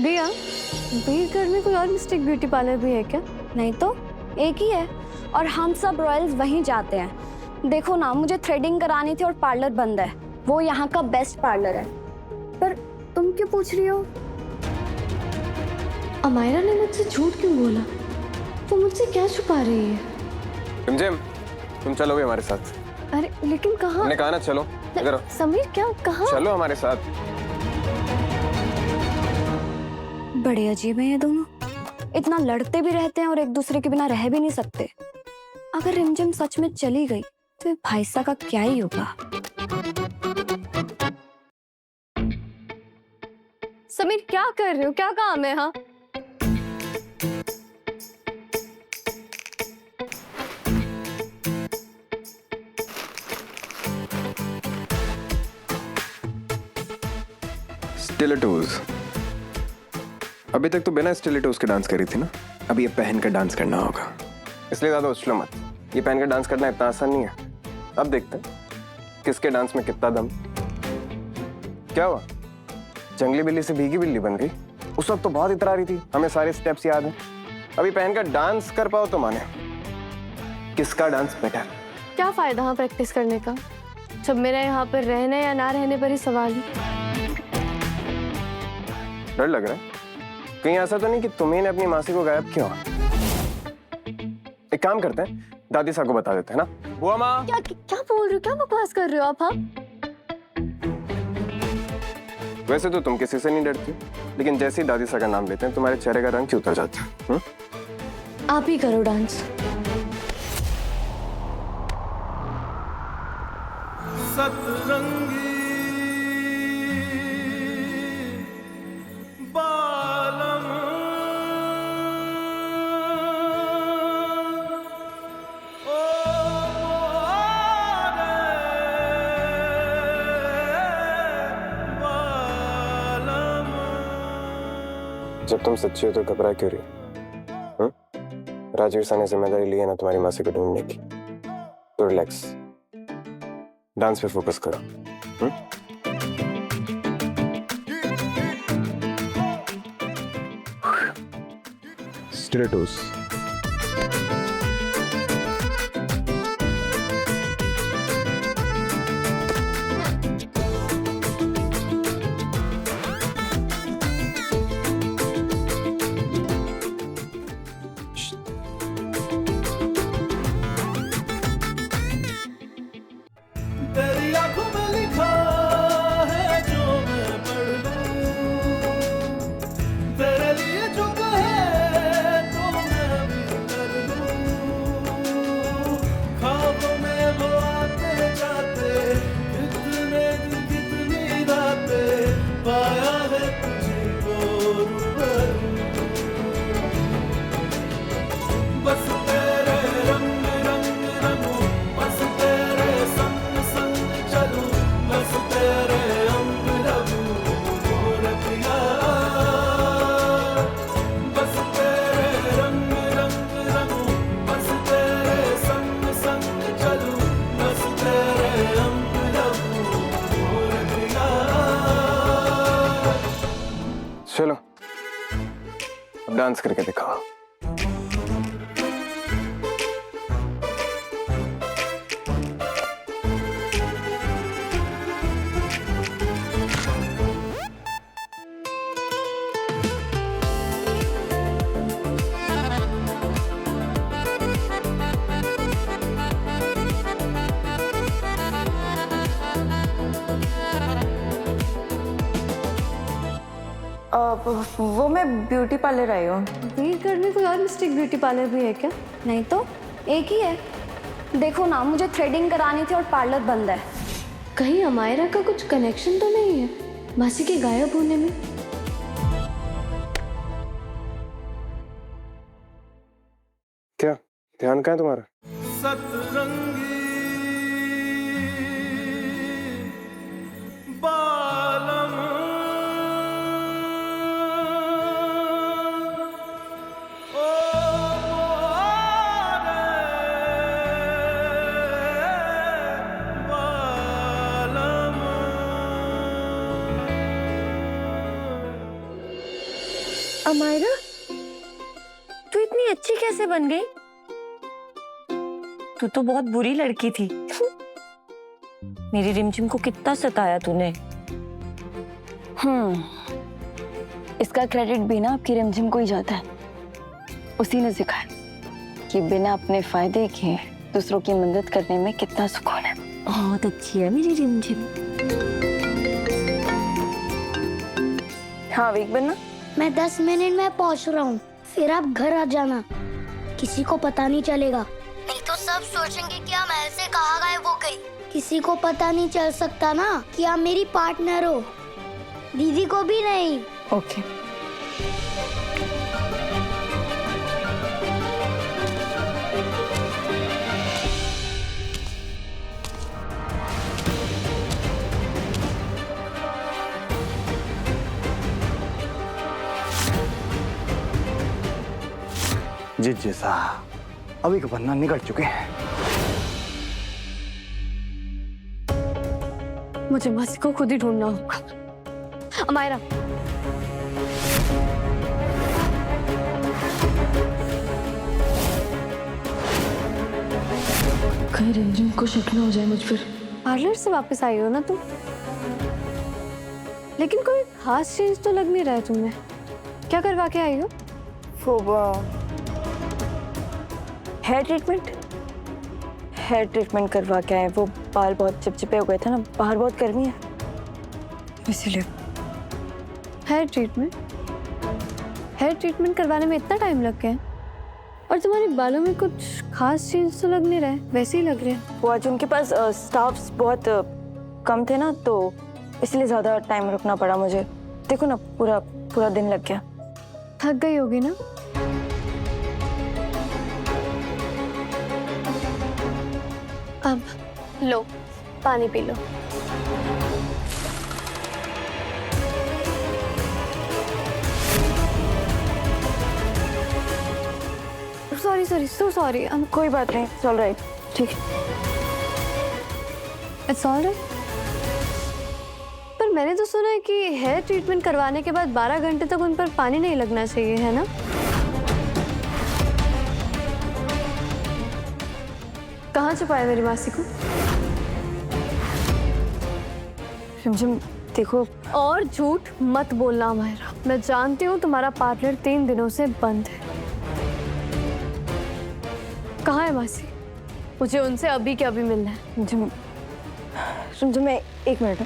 दिया, वीरगढ़ में कोई और मिस्टेक ब्यूटी पार्लर भी है क्या? नहीं तो एक ही है और हम सब रॉयल्स वहीं जाते हैं। देखो ना, मुझे थ्रेडिंग करानी थी और पार्लर बंद है। वो यहाँ का बेस्ट पार्लर है। पर तुम क्यों पूछ रही हो? अमायरा ने मुझसे झूठ क्यों बोला? वो मुझसे क्या छुपा रही है? रिमझिम, तुम चलोगे हमारे साथ? अरे लेकिन कहाँ? मैंने कहा ना चलो। इधर समीर, क्या कहाँ? चलो हमारे साथ। बड़े अजीब हैं ये दोनों, इतना लड़ते भी रहते हैं और एक दूसरे के बिना रह भी नहीं सकते। अगर रिमझिम सच में चली गई तो भाईसा का क्या ही होगा? समीर क्या कर रहे हो? क्या काम है? हाँ, स्टिलेटोज। अभी तक तो बिना स्टिलेटोज के डांस करी थी ना, अब ये पहन कर डांस करना होगा, इसलिए ज्यादा उछलो मत। ये पहन कर डांस करना इतना आसान नहीं है। अब देखते हैं किसके डांस में कितना दम। क्या हुआ, जंगली बिल्ली से भीगी बिल्ली बन गई? उस वक्त तो बहुत इतरा रही थी, हमें सारे स्टेप्स याद हैं। अभी पहनकर डांस कर पाओ तो माने। किसका डांस बेटर? क्या फायदा हाँ प्रैक्टिस करने का, जब मेरा यहाँ पर रहने या ना रहने पर ही सवाल है। डर लग रहा है कहीं ऐसा तो नहीं कि तुम्ही ने अपनी मासी को गायब किया? एक काम करते हैं, दादी साहब को बता देते हैं ना। बुआ माँ। क्या बोल रहे हो? क्या बकवास कर रहे हो आप? हाँ, वैसे तो तुम किसी से नहीं डरती, लेकिन जैसे ही दादी साहब का नाम लेते हैं तुम्हारे चेहरे का रंग क्यों उतर जाता है? आप ही करो डांस। सतरंगी बालम ओ बालम। जब तुम सच्ची हो तो घबरा क्यों रही? राजवीर सर ने जिम्मेदारी ली है ना तुम्हारी मासी को ढूंढने की, तो रिलैक्स, डांस पे फोकस करो। स्टिलेटोस। तेरी आंखों में लिखा है जो मैं पढ़ लूं, तेरे लिए जो कहे तो मैं भी कर लूं। ख्वाबों में वो आते जाते, कितने दिन कितनी रातें, पाया है तुझको रूबरू। बस तेरे रंग रंग रंगूं, बस तेरे संग संग चलूं, बस तेरे अंग रंगूं गोरखिया। बस तेरे रंग रंग रंगूं, बस तेरे संग संग चलूं, बस तेरे अंग रंगूं गोरखिया। चलो अब डांस करके दिखाओ। वो मैं ब्यूटी पार्लर आई हूँ। वीरगढ़ में कोई और मिस्टेक ब्यूटी पार्लर भी है क्या? नहीं तो एक ही है। देखो ना, मुझे थ्रेडिंग करानी थी और पार्लर बंद है। कहीं अमायरा का कुछ कनेक्शन तो नहीं है मासी के गायब होने में? क्या ध्यान कहाँ है तुम्हारा? सतरंगी बालम ओ बालम। अमायरा, तू इतनी अच्छी कैसे बन गई? तू तो बहुत बुरी लड़की थी। मेरी रिमझिम को कितना सताया तूने। इसका क्रेडिट भी ना आपकी रिमझिम को ही जाता है। उसी ने सिखाया कि बिना अपने फायदे के दूसरों की मदद करने में कितना सुकून है। बहुत अच्छी है मेरी रिमझिम। हाँ वीक बनना। मैं 10 मिनट में पहुंच रहा हूँ, फिर आप घर आ जाना। किसी को पता नहीं चलेगा, नहीं तो सब सोचेंगे कि आप महल से कहाँ गायब हो गई। किसी को पता नहीं चल सकता ना कि आप मेरी पार्टनर हो, दीदी को भी नहीं। ओके। जिस जैसा अभी का पन्ना निकल चुके हैं। मुझे मासी को खुद ही ढूंढना होगा। अमायरा, कहीं रिमझिम को शक ना हो जाए मुझ पर। पार्लर से वापस आई हो ना तुम? लेकिन कोई खास चेंज तो लग नहीं रहा है तुम्हें। क्या करवा के आई हो? हेयर ट्रीटमेंट करवा के आए। वो बाल बहुत चिपचिपे हो गए थे ना, बाहर बहुत गर्मी है इसीलिए। हेयर ट्रीटमेंट करवाने में इतना टाइम लग गया है? और तुम्हारे बालों में कुछ खास चेंज तो लग नहीं रहा है, वैसे ही लग रहे हैं। वो आज उनके पास स्टाफ्स बहुत कम थे ना, तो इसलिए ज़्यादा टाइम रुकना पड़ा मुझे। देखो ना, पूरा दिन लग गया। थक गई होगी ना? अब लो, पानी पी लो। Sorry, so sorry. कोई बात नहीं, इट्स ऑल राइट। ठीक है, इट्स ऑल राइट। पर मैंने तो सुना है कि हेयर ट्रीटमेंट करवाने के बाद 12 घंटे तक उन पर पानी नहीं लगना चाहिए, है ना? कहाँ छुपाया मेरी मासी को? रिमझिम देखो। और झूठ मत बोलना अमायरा। मैं जानती हूँ तुम्हारा पार्लर 3 दिनों से बंद है। कहाँ है मासी? मुझे उनसे अभी के अभी मिलना है। रिमझिम मैं 1 मिनट।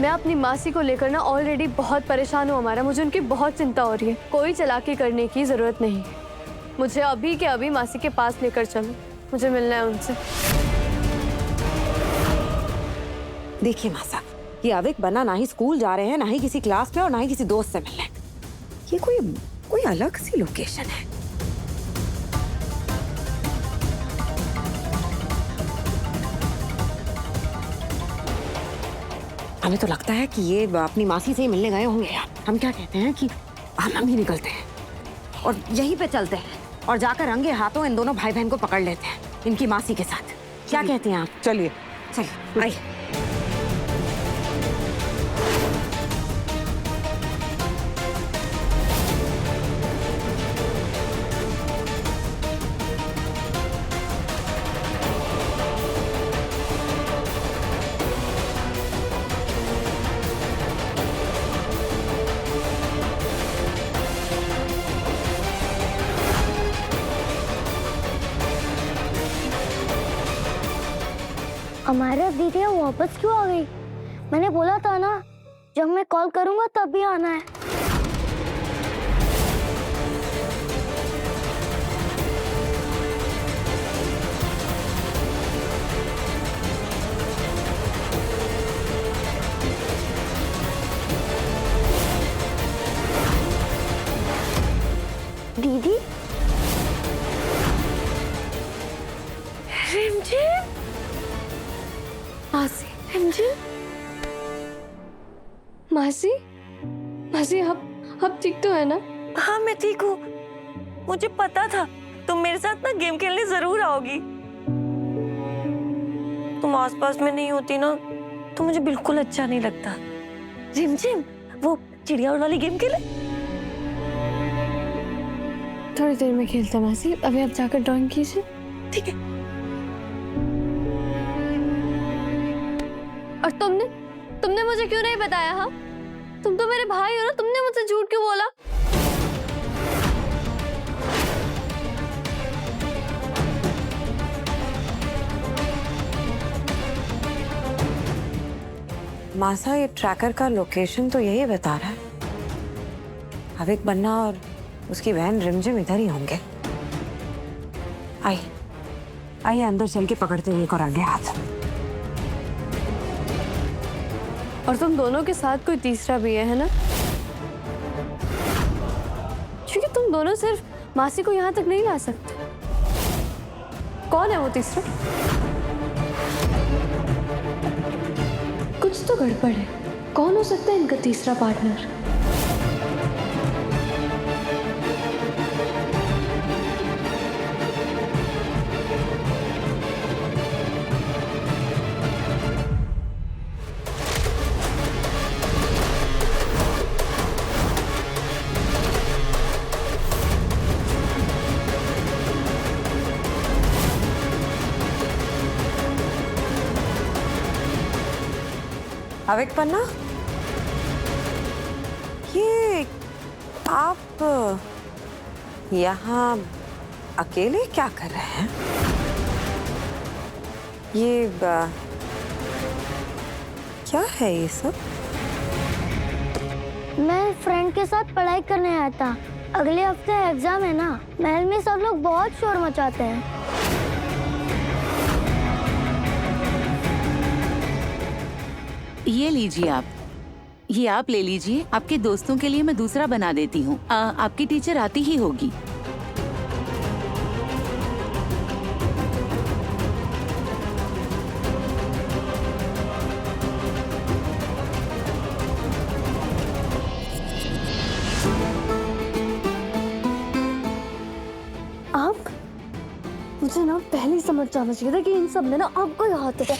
मैं अपनी मासी को लेकर ना ऑलरेडी बहुत परेशान हूँ हमारा। मुझे उनकी बहुत चिंता हो रही है। कोई चालाकी करने की जरूरत नहीं है। मुझे अभी के अभी मासी के पास लेकर चलो, मुझे मिलना है उनसे। देखिए मासा, ये अविक बना ना ही स्कूल जा रहे हैं, ना ही किसी क्लास में, और ना ही किसी दोस्त से मिलने। ये कोई अलग सी लोकेशन है। हमें तो लगता है कि ये अपनी मासी से ही मिलने गए होंगे यार। हम क्या कहते हैं कि हम ही निकलते हैं और यहीं पे चलते हैं और जाकर रंगे हाथों इन दोनों भाई बहन को पकड़ लेते हैं इनकी मासी के साथ। क्या कहते हैं आप? चलिए आइए। हमारा दीदी वापस क्यों आ गई? मैंने बोला था ना, जब मैं कॉल करूंगा तब भी आना है। दीदी, रिमझिम, मासी, रिमझिम, मासी अब ठीक तो है ना? हाँ मैं ठीक हूँ। मुझे पता था तुम मेरे साथ ना गेम खेलने जरूर आओगी। तुम आसपास में नहीं होती ना तो मुझे बिल्कुल अच्छा नहीं लगता। रिमझिम, वो चिड़िया उड़ वाली गेम खेले। थोड़ी देर में खेलते हैं मासी, अभी आप जाकर ड्राइंग कीजिए। ठीक है। और तुमने मुझे क्यों नहीं बताया? हाँ, तुम तो मेरे भाई हो ना, तुमने मुझसे झूठ क्यों बोला? मासा, ये ट्रैकर का लोकेशन तो यही बता रहा है। अविक बन्ना और उसकी बहन रिमझिम इधर ही होंगे। आइए अंदर चल के पकड़ते हुए एक और आगे हाथ। और तुम दोनों के साथ कोई तीसरा भी है ना? क्योंकि तुम दोनों सिर्फ मासी को यहाँ तक नहीं ला सकते। कौन है वो तीसरा? कुछ तो गड़बड़ है। कौन हो सकता है इनका तीसरा पार्टनर? अविक बन्ना, ये आप यहाँ अकेले क्या कर रहे हैं? ये क्या है ये सब? मैं फ्रेंड के साथ पढ़ाई करने आया था। अगले हफ्ते एग्जाम है ना, महल में सब लोग बहुत शोर मचाते हैं। ये लीजिए आप ले लीजिए। आपके दोस्तों के लिए मैं दूसरा बना देती हूँ। आपकी टीचर आती ही होगी। आप, मुझे ना पहले ही समझ जाना चाहिए था कि इन सब में ना आपको ही हाथ है।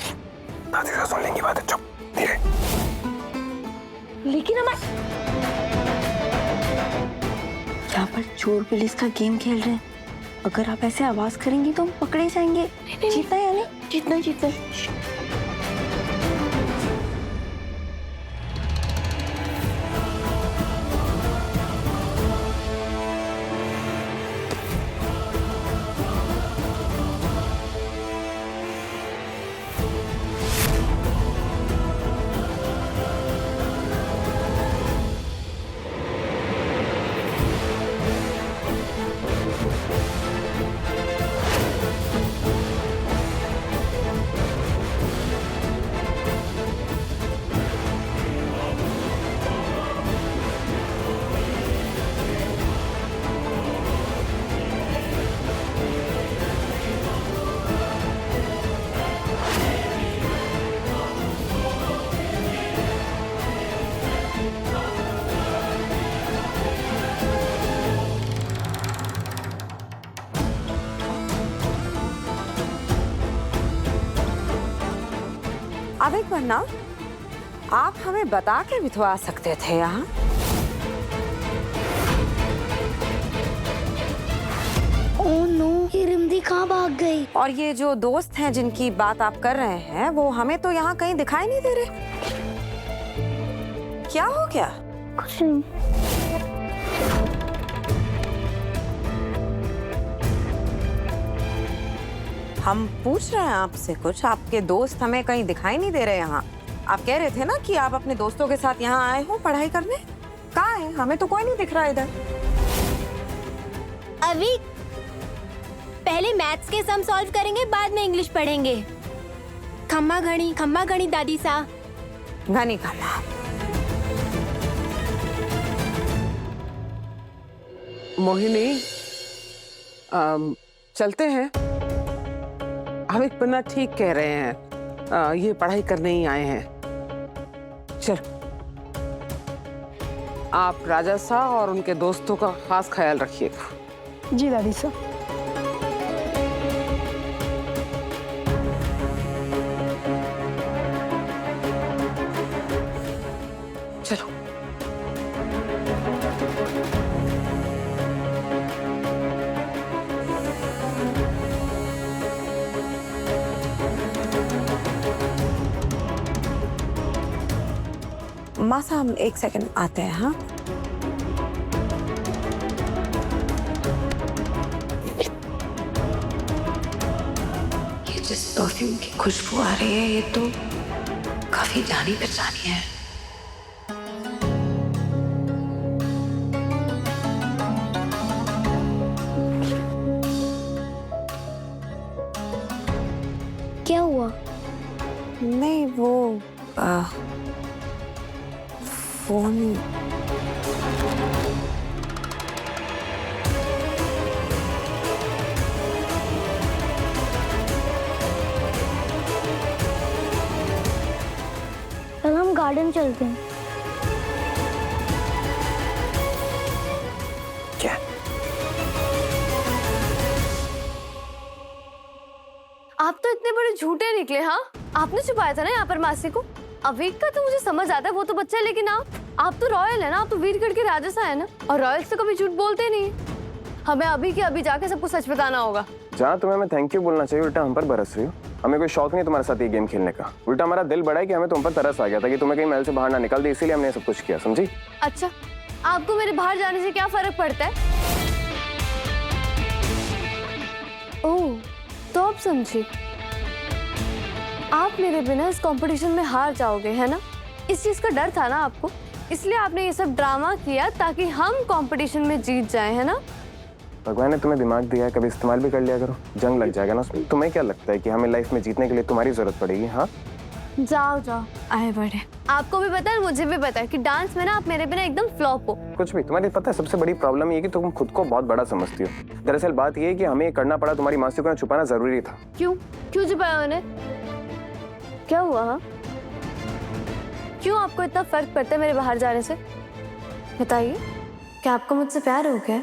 दादी सुन लेंगी बात, चुप धीरे। लेकिन हमें यहाँ पर चोर पुलिस का गेम खेल रहे हैं। अगर आप ऐसे आवाज करेंगी तो हम पकड़े जाएंगे। जीतना है या नहीं? जीतना। अविक बन्ना, आप हमें बता के भी तो आ सकते थे यहाँ। ओह नो, ये रिमझिम कहाँ भाग गई? और ये जो दोस्त हैं जिनकी बात आप कर रहे हैं, वो हमें तो यहाँ कहीं दिखाई नहीं दे रहे। क्या हो गया? कुछ नहीं। हम पूछ रहे हैं आपसे कुछ, आपके दोस्त हमें कहीं दिखाई नहीं दे रहे यहाँ। आप कह रहे थे ना कि आप अपने दोस्तों के साथ यहाँ आए हो पढ़ाई करने। कहाँ है? हमें तो कोई नहीं दिख रहा इधर। अभी पहले मैथ्स के सम सॉल्व करेंगे, बाद में इंग्लिश पढ़ेंगे। खम्मा घड़ी दादी सा। घनी खम्मा। मोहिनी, चलते हैं। अविक बन्ना ठीक कह रहे हैं, ये पढ़ाई करने ही आए हैं। चल, आप राजा सा और उनके दोस्तों का खास ख्याल रखिएगा। जी दादी साहब। मासा हम एक सेकंड आते हैं। हाँ ये जिस परफ्यूम की खुशबू आ रही है ये तो काफी जानी पहचानी है। क्या हुआ? नहीं वो फोन। कल हम गार्डन चलते हैं। क्या? आप तो इतने बड़े झूठे निकले। हाँ, आपने छुपाया था ना यहाँ पर मासी को। अवीक का तो मुझे समझ आता है, वो तो बच्चा है, लेकिन आप तो रॉयल है ना, आप तो वीरगढ़ के राजा सा है ना, और रॉयल्स तो कभी झूठ बोलते नहीं। हमें अभी के अभी जाके सबको सच बताना होगा। जहाँ तुम्हें हमें थैंक यू बोलना चाहिए उल्टा हम पर बरस रही हो। हमें कोई शौक नहीं तुम्हारे साथ ये गेम खेलने का, उल्टा हमारा दिल बड़ा है कि हमें तुम पर तरस आ गया था कि तुम्हें कहीं महल से बाहर ना निकल दे, इसीलिए हमने सब कुछ किया, समझी? अच्छा, आपको मेरे बाहर जाने से क्या फर्क पड़ता है? ओह, तो अब समझी। आप मेरे बिना इस कंपटीशन में हार जाओगे, है ना? इस चीज का डर था ना आपको, इसलिए आपने ये सब ड्रामा किया ताकि हम कंपटीशन में जीत जाएं, है ना? भगवान ने तुम्हें दिमाग दिया है, कभी इस्तेमाल भी कर लिया करो, जंग लग जाएगा ना उसमें। तुम्हें क्या लगता है कि हमें लाइफ में जीतने के लिए तुम्हारी जरूरत पड़ेगी? हाँ जाओ जाओ, आए बढ़े। आपको भी पता है, मुझे भी पता है कि डांस में ना आप मेरे बिना एकदम फ्लॉप हो। कुछ भी तुम्हारी पता है, सबसे बड़ी प्रॉब्लम ये कि तुम खुद को बहुत बड़ा समझती हो। दरअसल बात ये है कि हमें ये करना पड़ा, तुम्हारी मासी को ना छुपाना जरूरी था। क्यों क्यों छुपाया मैंने? क्या हुआ? हाँ, क्यों आपको इतना फर्क पड़ता है मेरे बाहर जाने से? बताइए, क्या आपको मुझसे प्यार हो गया?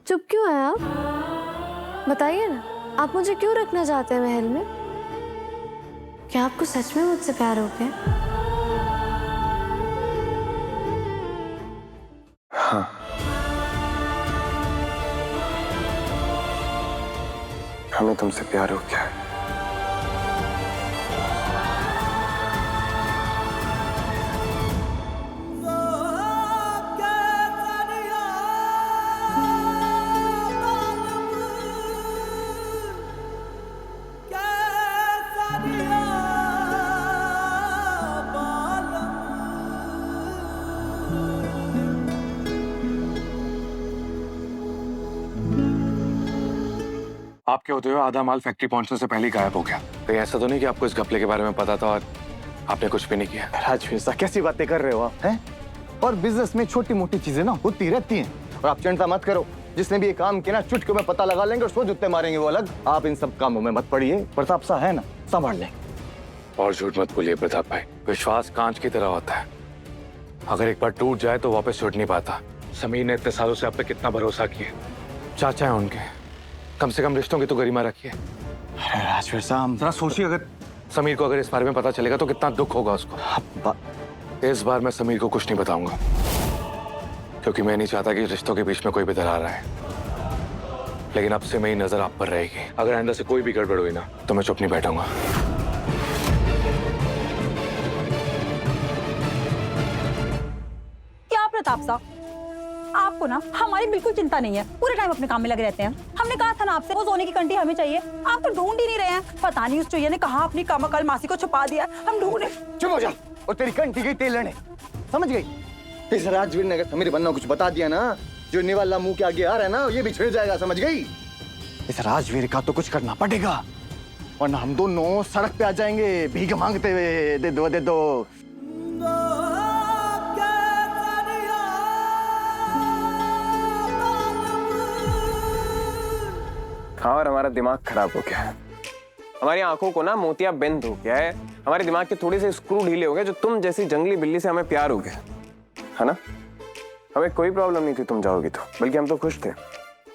चुप क्यों है आप? बताइए ना, आप मुझे क्यों रखना चाहते हैं महल में? क्या आपको सच में मुझसे प्यार हो गया? हाँ, हमें तुमसे प्यार हो गया है। आपके होते हुए आधा माल फैक्ट्री पहुंचने से पहले ही गायब हो गया। कहीं ऐसा तो नहीं कि आपको इस घपले के बारे में पता था और आपने कुछ भी नहीं किया? राजवीर साहब कैसी बातें कर रहे हो आप हैं? और बिजनेस में छोटी मोटी चीजें ना होती रहती हैं, और आप चिंता मत करो। जिसने भी ये काम किया ना, चुटकियों में पता लगा लेंगे और सो जुत्ते मारेंगे वो अलग। आप इन सब कामों में मत पड़िए, प्रताप सा है ना, संभाल लेंगे। और झूठ मत बोलिए प्रताप भाई, विश्वास कांच की तरह होता है, अगर एक बार टूट जाए तो वापस छूट नहीं पाता। समीर ने इतने सालों से आप पे कितना भरोसा किया, चाचा है उनके, कम से कम रिश्तों की तो गरिमा रखिए। अरे राजवीर साहब जरा सोचिए, अगर समीर को अगर इस बारे में पता चलेगा तो कितना दुख होगा उसको। इस बार मैं समीर को कुछ नहीं बताऊंगा, क्योंकि मैं नहीं चाहता कि रिश्तों के बीच में कोई भी दरार आए। लेकिन अब से मेरी नजर आप पर रहेगी, अगर आइंदा से कोई भी गड़बड़ हुई ना तो मैं चुप नहीं बैठूंगा। क्या प्रताप साहब, आपको ना हमारी बिल्कुल चिंता नहीं है, पूरे टाइम अपने काम में लगे रहते हैं। हमने कहा था ना आपसे, वो सोने की कंठी हमें चाहिए, आप तो ढूंढ ही नहीं रहे हैं। पता नहीं उस चुहिया ने कहा अपनी कमाकल मासी को छुपा दिया, हम ढूंढ रहे। चुप हो जा, और तेरी कंठी गई तेल लेने, समझ गई? इस राजवीर ने अगर समीर बनना कुछ बता दिया ना, जो निवाला मुंह के आगे आ रहा है ना, ये भी छिड़ जाएगा, समझ गई? इस राजवीर का तो कुछ करना पड़ेगा, वरना हम दोनों सड़क पे आ जाएंगे भीख मांगते हुए, दे दो दे दो। हाँ, और हमारा दिमाग खराब हो गया है। हमारी आंखों को ना मोतियाबिंद हो गया है। हमारे दिमाग के थोड़े से स्क्रू ढीले हो गए, जो तुम जैसी जंगली बिल्ली से हमें प्यार हो गया, है ना? हमें कोई प्रॉब्लम नहीं थी तुम जाओगी तो, बल्कि हम तो खुश थे।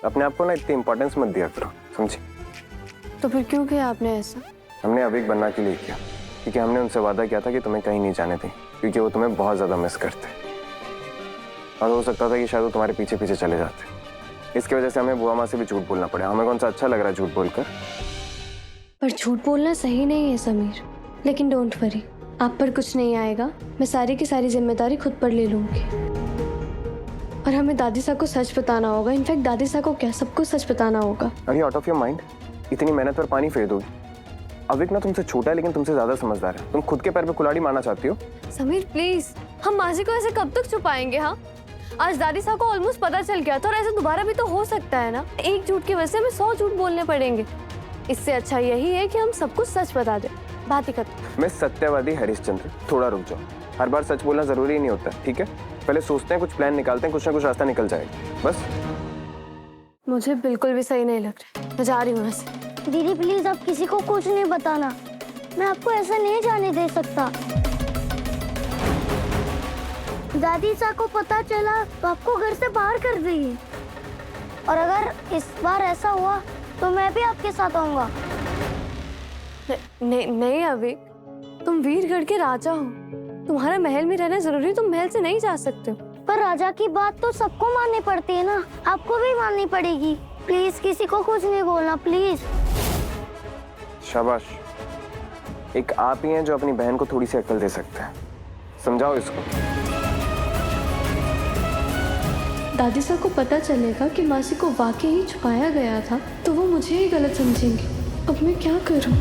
अपने आप को ना इतनी इंपॉर्टेंस मत दिया करो, समझी? तो फिर क्यों किया आपने ऐसा? हमने अभी बनना के लिए किया, क्योंकि हमने उनसे वादा किया था कि तुम्हें कहीं नहीं जाने दें। क्योंकि वो तुम्हें बहुत ज्यादा मिस करते हैं। और हो सकता था कि शायद वो तुम्हारे पीछे पीछे चले जाते। इसकी वजह से हमें बुआ माँ से भी झूठ बोलना पड़ा। हमें कौन सा अच्छा लग रहा है झूठ बोलकर। पर झूठ बोलना सही नहीं है समीर, लेकिन डोंट वरी, आप पर कुछ नहीं आएगा। मैं सारी की सारी जिम्मेदारी खुद पर ले लूंगी। और हमें दादी साहब को सच बताना होगा। इनफैक्ट दादी साहब को क्या, सबको सच बताना होगा। अरे आउट ऑफ योर माइंड, इतनी मेहनत पर पानी फेर दोगी। अविक ना तुमसे छोटा है लेकिन तुमसे ज्यादा समझदार है। तुम खुद के पैर पे कुल्हाड़ी मारना चाहती हो। समीर प्लीज, हम मासी को ऐसे कब तक छुपाएंगे? हाँ, आज दादी साहब को ऑलमोस्ट पता चल गया था और ऐसे दोबारा भी तो हो सकता है ना। एक झूठ की वजह से हमें 100 झूठ बोलने पड़ेंगे। इससे अच्छा यही है कि हम सबको सच बता दें। बात ही खत्म। मैं सत्यवादी हरिश्चंद्र, थोड़ा रुक जाओ। हर बार सच बोलना जरूरी नहीं होता, ठीक है? पहले सोचते हैं, कुछ प्लान निकालते हैं, कुछ ना कुछ रास्ता निकल जाएगा। बस मुझे बिल्कुल भी सही नहीं लग रहा। मैं जा रही हूँ यहाँ से। दीदी प्लीज आप किसी को कुछ नहीं बताना, मैं आपको ऐसा नहीं जाने दे सकता। दादी साहब को पता चला तो आपको घर से बाहर कर देगी। और अगर इस बार ऐसा हुआ तो मैं भी आपके साथ आऊंगा। नहीं अविक, तुम वीरगढ़ के राजा हो। तुम्हारा महल में रहना जरूरी, तुम महल से नहीं जा सकते हो। पर राजा की बात तो सबको माननी पड़ती है ना, आपको भी माननी पड़ेगी। प्लीज किसी को कुछ नहीं बोलना, प्लीज। शाबाश, एक आप ही हैं जो अपनी बहन को थोड़ी सी अक्ल दे सकते हैं। समझाओ इसको। दादी साहब को पता चलेगा कि मासी को वाकई ही छुपाया गया था तो वो मुझे ही गलत समझेंगे। अब मैं क्या करूं?